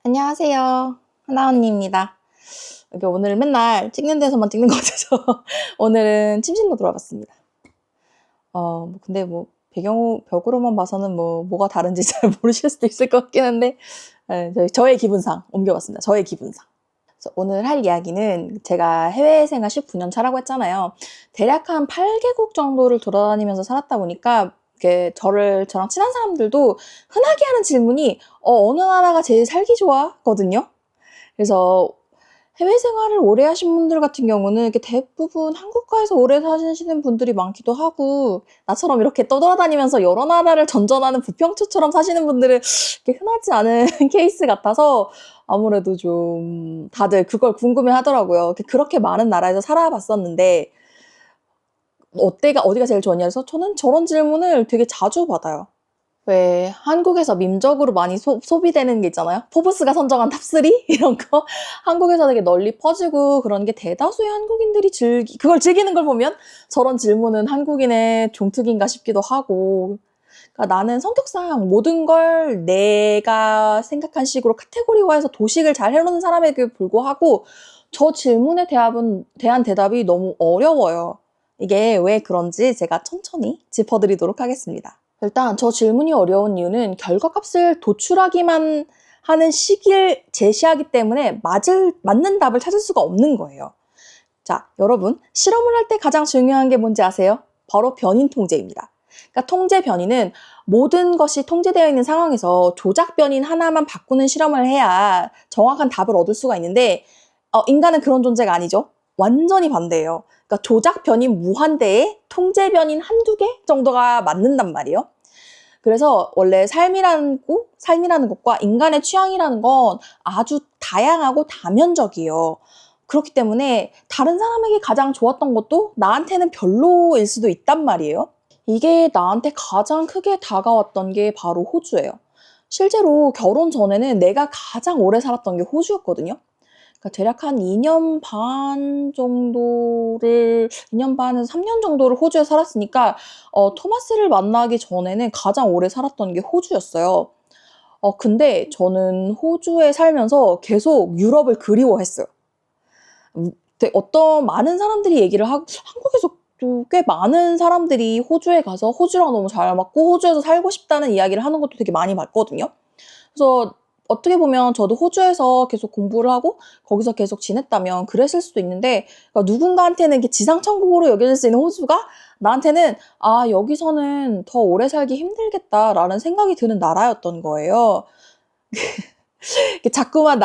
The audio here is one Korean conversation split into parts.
안녕하세요. 하나 언니입니다. 오늘 맨날 찍는 데서만 찍는 것 같아서 오늘은 침실로 돌아왔습니다. 근데 벽으로만 봐서는 뭐가 다른지 잘 모르실 수도 있을 것 같긴 한데, 저의 기분상 옮겨봤습니다. 저의 기분상. 그래서 오늘 할 이야기는 제가 해외 생활 19년 차라고 했잖아요. 대략 한 8개국 정도를 돌아다니면서 살았다 보니까 저랑 친한 사람들도 흔하게 하는 질문이 어느 나라가 제일 살기 좋아?거든요. 그래서 해외 생활을 오래 하신 분들 같은 경우는 이렇게 대부분 한국가에서 오래 사시는 분들이 많기도 하고, 나처럼 이렇게 떠돌아다니면서 여러 나라를 전전하는 부평초처럼 사시는 분들은 이렇게 흔하지 않은 케이스 같아서 아무래도 좀 다들 그걸 궁금해 하더라고요. 그렇게 많은 나라에서 살아봤었는데 어디가 제일 좋았냐 해서 저는 저런 질문을 되게 자주 받아요. 왜 한국에서 밈적으로 많이 소비되는 게 있잖아요. 포브스가 선정한 탑3 이런 거 한국에서 되게 널리 퍼지고 그런 게 대다수의 한국인들이 그걸 즐기는 걸 보면 저런 질문은 한국인의 종특인가 싶기도 하고, 그러니까 나는 성격상 모든 걸 내가 생각한 식으로 카테고리화해서 도식을 잘 해놓는 사람에게 불구하고 저 질문에 대한 대답이 너무 어려워요. 이게 왜 그런지 제가 천천히 짚어드리도록 하겠습니다. 일단 저 질문이 어려운 이유는 결과값을 도출하기만 하는 식을 제시하기 때문에 맞는 답을 찾을 수가 없는 거예요. 자, 여러분, 실험을 할 때 가장 중요한 게 뭔지 아세요? 바로 변인 통제입니다. 그러니까 통제 변이는 모든 것이 통제되어 있는 상황에서 조작 변인 하나만 바꾸는 실험을 해야 정확한 답을 얻을 수가 있는데, 인간은 그런 존재가 아니죠. 완전히 반대예요. 그러니까 조작 변인 무한대에 통제 변인 한두 개 정도가 맞는단 말이에요. 그래서 원래 삶이라는 것과 인간의 취향이라는 건 아주 다양하고 다면적이에요. 그렇기 때문에 다른 사람에게 가장 좋았던 것도 나한테는 별로일 수도 있단 말이에요. 이게 나한테 가장 크게 다가왔던 게 바로 호주예요. 실제로 결혼 전에는 내가 가장 오래 살았던 게 호주였거든요. 그러니까 대략 한 2년 반에서 3년 정도를 호주에 살았으니까 토마스를 만나기 전에는 가장 오래 살았던 게 호주였어요. 근데 저는 호주에 살면서 계속 유럽을 그리워했어요. 많은 사람들이 얘기를 하고, 한국에서 꽤 많은 사람들이 호주에 가서 호주랑 너무 잘 맞고 호주에서 살고 싶다는 이야기를 하는 것도 되게 많이 봤거든요. 그래서 어떻게 보면 저도 호주에서 계속 공부를 하고 거기서 계속 지냈다면 그랬을 수도 있는데, 그러니까 누군가한테는 이게 지상천국으로 여겨질 수 있는 호주가 나한테는 여기서는 더 오래 살기 힘들겠다라는 생각이 드는 나라였던 거예요. 자꾸만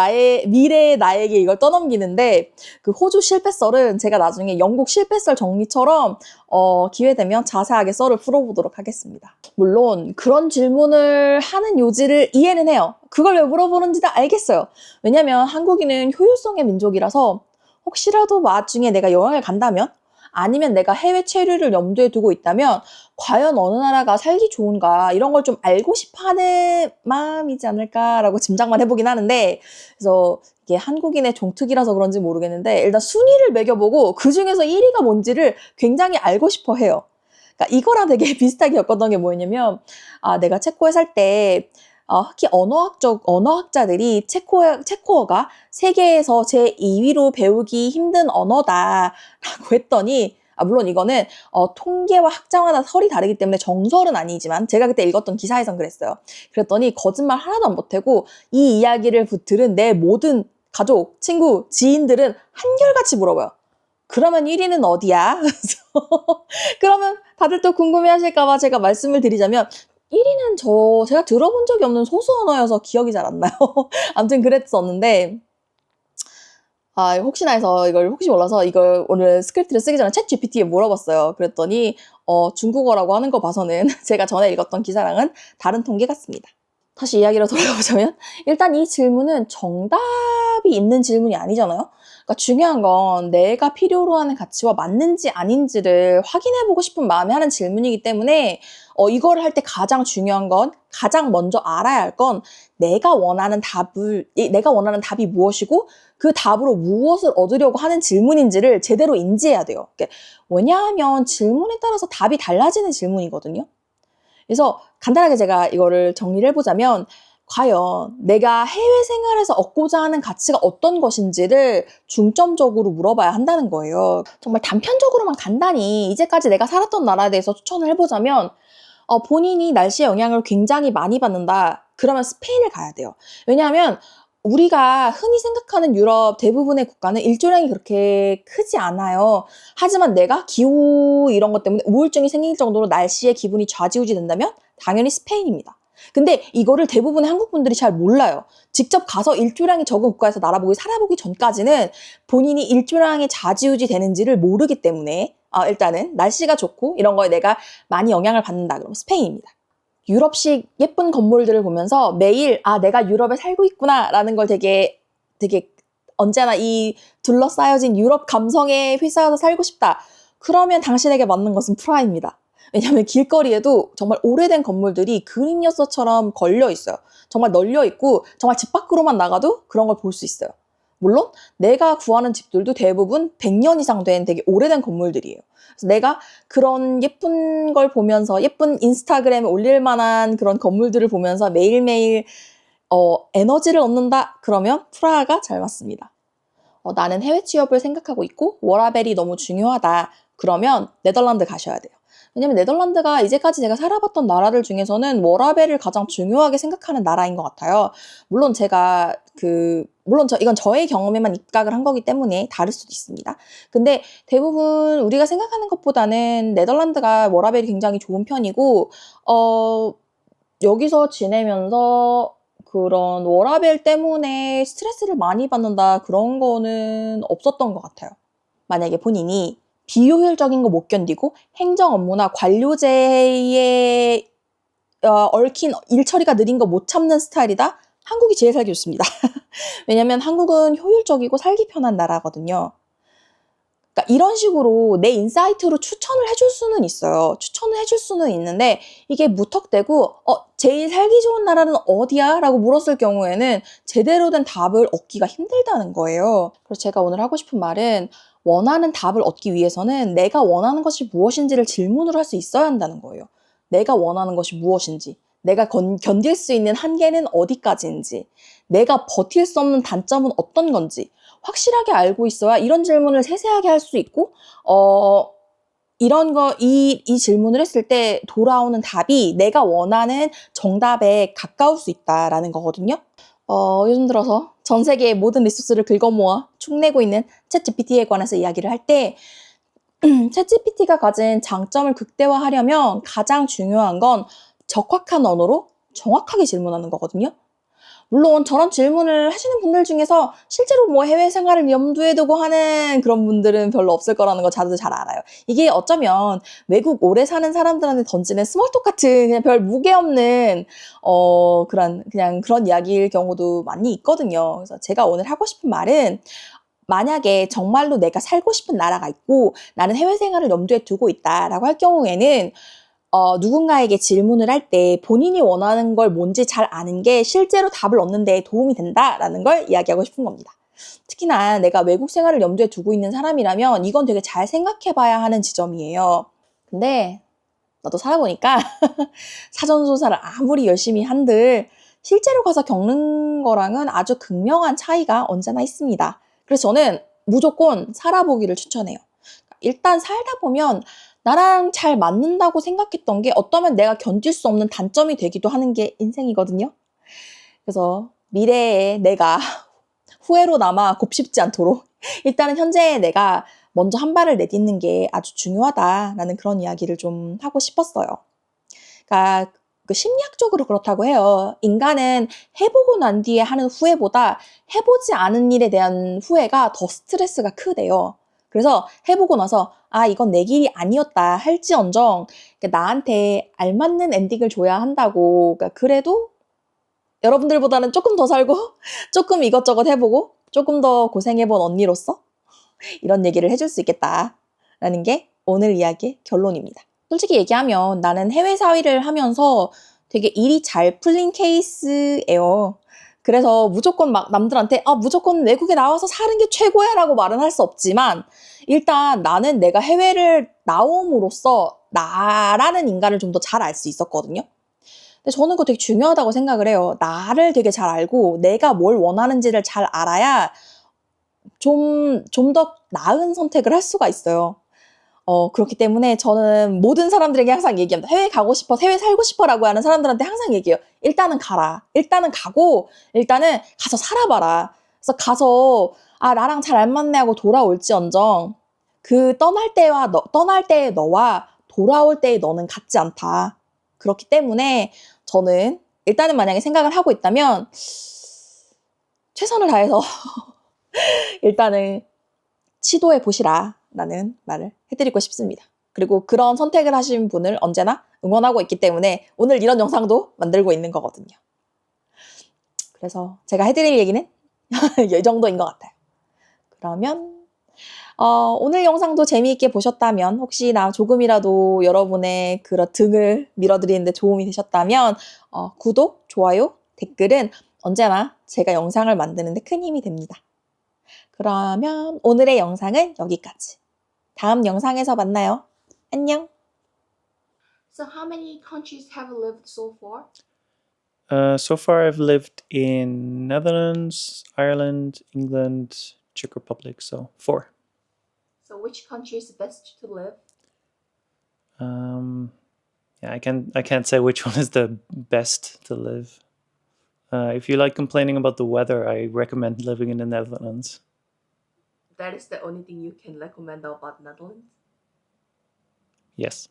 미래의 나에게 이걸 떠넘기는데, 그 호주 실패썰은 제가 나중에 영국 실패썰 정리처럼 기회 되면 자세하게 썰을 풀어보도록 하겠습니다. 물론 그런 질문을 하는 요지를 이해는 해요. 그걸 왜 물어보는지도 알겠어요. 왜냐면 한국인은 효율성의 민족이라서 혹시라도 나중에 내가 여행을 간다면, 아니면 내가 해외 체류를 염두에 두고 있다면 과연 어느 나라가 살기 좋은가 이런 걸 좀 알고 싶어하는 마음이지 않을까라고 짐작만 해보긴 하는데, 그래서 이게 한국인의 종특이라서 그런지 모르겠는데 일단 순위를 매겨보고 그 중에서 1위가 뭔지를 굉장히 알고 싶어 해요. 그러니까 이거랑 되게 비슷하게 겪었던 게 뭐였냐면, 내가 체코에 살 때 특히 언어학자들이 체코어가 세계에서 제2위로 배우기 힘든 언어다라고 했더니, 물론 이거는 통계와 학자마다 설이 다르기 때문에 정설은 아니지만 제가 그때 읽었던 기사에선 그랬어요. 그랬더니 거짓말 하나도 안 보태고 이 이야기를 들은 내 모든 가족, 친구, 지인들은 한결같이 물어봐요. 그러면 1위는 어디야? 그러면 다들 또 궁금해하실까봐 제가 말씀을 드리자면, 1위는 제가 들어본 적이 없는 소수 언어여서 기억이 잘 안 나요. 아무튼 그랬었는데, 혹시 몰라서 이걸 오늘 스크립트를 쓰기 전에 챗 GPT에 물어봤어요. 그랬더니 중국어라고 하는 거 봐서는 제가 전에 읽었던 기사랑은 다른 통계 같습니다. 다시 이야기로 돌아가보자면, 일단 이 질문은 정답이 있는 질문이 아니잖아요. 그러니까 중요한 건 내가 필요로 하는 가치와 맞는지 아닌지를 확인해보고 싶은 마음에 하는 질문이기 때문에, 이거를 할 때 가장 중요한 건, 가장 먼저 알아야 할 건 내가 원하는 답이 무엇이고 그 답으로 무엇을 얻으려고 하는 질문인지를 제대로 인지해야 돼요. 왜냐하면 질문에 따라서 답이 달라지는 질문이거든요. 그래서 간단하게 제가 이거를 정리를 해보자면 과연 내가 해외 생활에서 얻고자 하는 가치가 어떤 것인지를 중점적으로 물어봐야 한다는 거예요. 정말 단편적으로만 간단히 이제까지 내가 살았던 나라에 대해서 추천을 해보자면 본인이 날씨의 영향을 굉장히 많이 받는다. 그러면 스페인을 가야 돼요. 왜냐하면 우리가 흔히 생각하는 유럽 대부분의 국가는 일조량이 그렇게 크지 않아요. 하지만 내가 기후 이런 것 때문에 우울증이 생길 정도로 날씨에 기분이 좌지우지 된다면 당연히 스페인입니다. 근데 이거를 대부분의 한국 분들이 잘 몰라요. 직접 가서 일조량이 적은 국가에서 나라보기 살아보기 전까지는 본인이 일조량이 좌지우지 되는지를 모르기 때문에 일단은 날씨가 좋고 이런 거에 내가 많이 영향을 받는다 그러면 스페인입니다. 유럽식 예쁜 건물들을 보면서 매일 내가 유럽에 살고 있구나 라는 걸 되게 언제나 이 둘러싸여진 유럽 감성에 휩싸여서 살고 싶다. 그러면 당신에게 맞는 것은 프라하입니다. 왜냐하면 길거리에도 정말 오래된 건물들이 그림 엽서처럼 걸려 있어요. 정말 널려 있고 정말 집 밖으로만 나가도 그런 걸 볼 수 있어요. 물론 내가 구하는 집들도 대부분 100년 이상 된 되게 오래된 건물들이에요. 그래서 내가 그런 예쁜 걸 보면서 예쁜 인스타그램에 올릴 만한 그런 건물들을 보면서 매일매일 에너지를 얻는다? 그러면 프라하가 잘 맞습니다. 나는 해외 취업을 생각하고 있고 워라밸이 너무 중요하다. 그러면 네덜란드 가셔야 돼요. 왜냐면 네덜란드가 이제까지 제가 살아봤던 나라들 중에서는 워라밸을 가장 중요하게 생각하는 나라인 것 같아요. 물론 이건 저의 경험에만 입각을 한 거기 때문에 다를 수도 있습니다. 근데 대부분 우리가 생각하는 것보다는 네덜란드가 워라밸이 굉장히 좋은 편이고, 여기서 지내면서 그런 워라밸 때문에 스트레스를 많이 받는다 그런 거는 없었던 것 같아요. 만약에 본인이 비효율적인 거 못 견디고 행정 업무나 관료제에 얽힌 일 처리가 느린 거 못 참는 스타일이다? 한국이 제일 살기 좋습니다. 왜냐면 한국은 효율적이고 살기 편한 나라거든요. 그러니까 이런 식으로 내 인사이트로 추천을 해줄 수는 있어요. 추천을 해줄 수는 있는데 이게 무턱대고 제일 살기 좋은 나라는 어디야? 라고 물었을 경우에는 제대로 된 답을 얻기가 힘들다는 거예요. 그래서 제가 오늘 하고 싶은 말은 원하는 답을 얻기 위해서는 내가 원하는 것이 무엇인지를 질문을 할 수 있어야 한다는 거예요. 내가 원하는 것이 무엇인지, 내가 견딜 수 있는 한계는 어디까지인지, 내가 버틸 수 없는 단점은 어떤 건지 확실하게 알고 있어야 이런 질문을 세세하게 할 수 있고 이 질문을 했을 때 돌아오는 답이 내가 원하는 정답에 가까울 수 있다라는 거거든요. 요즘 들어서 전 세계의 모든 리소스를 긁어모아 축내고 있는 챗GPT에 관해서 이야기를 할 때 챗GPT가 가진 장점을 극대화하려면 가장 중요한 건 적확한 언어로 정확하게 질문하는 거거든요. 물론 저런 질문을 하시는 분들 중에서 실제로 뭐 해외 생활을 염두에 두고 하는 그런 분들은 별로 없을 거라는 거 저도 잘 알아요. 이게 어쩌면 외국 오래 사는 사람들한테 던지는 스몰톡 같은 그냥 별 무게 없는 그냥 그런 이야기일 경우도 많이 있거든요. 그래서 제가 오늘 하고 싶은 말은 만약에 정말로 내가 살고 싶은 나라가 있고 나는 해외 생활을 염두에 두고 있다라고 할 경우에는 누군가에게 질문을 할 때 본인이 원하는 걸 뭔지 잘 아는 게 실제로 답을 얻는 데 도움이 된다라는 걸 이야기하고 싶은 겁니다. 특히나 내가 외국 생활을 염두에 두고 있는 사람이라면 이건 되게 잘 생각해봐야 하는 지점이에요. 근데 나도 살아보니까 사전조사를 아무리 열심히 한들 실제로 가서 겪는 거랑은 아주 극명한 차이가 언제나 있습니다. 그래서 저는 무조건 살아보기를 추천해요. 일단 살다 보면 나랑 잘 맞는다고 생각했던 게 어쩌면 내가 견딜 수 없는 단점이 되기도 하는 게 인생이거든요. 그래서 미래에 내가 후회로 남아 곱씹지 않도록 일단은 현재의 내가 먼저 한 발을 내딛는 게 아주 중요하다라는 그런 이야기를 좀 하고 싶었어요. 그러니까 심리학적으로 그렇다고 해요. 인간은 해보고 난 뒤에 하는 후회보다 해보지 않은 일에 대한 후회가 더 스트레스가 크대요. 그래서 해보고 나서 이건 내 길이 아니었다 할지언정 나한테 알맞는 엔딩을 줘야 한다고. 그러니까 그래도 여러분들보다는 조금 더 살고 조금 이것저것 해보고 조금 더 고생해본 언니로서 이런 얘기를 해줄 수 있겠다라는 게 오늘 이야기의 결론입니다. 솔직히 얘기하면 나는 해외 사위를 하면서 되게 일이 잘 풀린 케이스예요. 그래서 무조건 막 남들한테 무조건 외국에 나와서 사는 게 최고야 라고 말은 할 수 없지만 일단 나는 내가 해외를 나옴으로써 나라는 인간을 좀 더 잘 알 수 있었거든요. 근데 저는 그거 되게 중요하다고 생각을 해요. 나를 되게 잘 알고 내가 뭘 원하는지를 잘 알아야 좀 더 나은 선택을 할 수가 있어요. 그렇기 때문에 저는 모든 사람들에게 항상 얘기합니다. 해외 가고 싶어, 해외 살고 싶어라고 하는 사람들한테 항상 얘기해요. 일단은 가라. 일단은 가고, 일단은 가서 살아봐라. 그래서 가서, 나랑 잘 안 맞네 하고 돌아올지언정, 그 떠날 때의 너와 돌아올 때의 너는 같지 않다. 그렇기 때문에 저는 일단은 만약에 생각을 하고 있다면, 최선을 다해서 일단은 시도해 보시라 라는 말을 해드리고 싶습니다. 그리고 그런 선택을 하신 분을 언제나 응원하고 있기 때문에 오늘 이런 영상도 만들고 있는 거거든요. 그래서 제가 해드릴 얘기는 이 정도인 것 같아요. 그러면 오늘 영상도 재미있게 보셨다면 혹시나 조금이라도 여러분의 그런 등을 밀어드리는데 도움이 되셨다면 구독, 좋아요, 댓글은 언제나 제가 영상을 만드는데 큰 힘이 됩니다. 그러면 오늘의 영상은 여기까지. 다음 영상에서 만나요. 안녕. So how many countries have you lived so far? So far, I've lived in Netherlands, Ireland, England, Czech Republic, so 4. So which country is best to live? Yeah, I can't say which one is the best to live. If you like complaining about the weather, I recommend living in the Netherlands. That is the only thing you can recommend about Netherlands? Yes.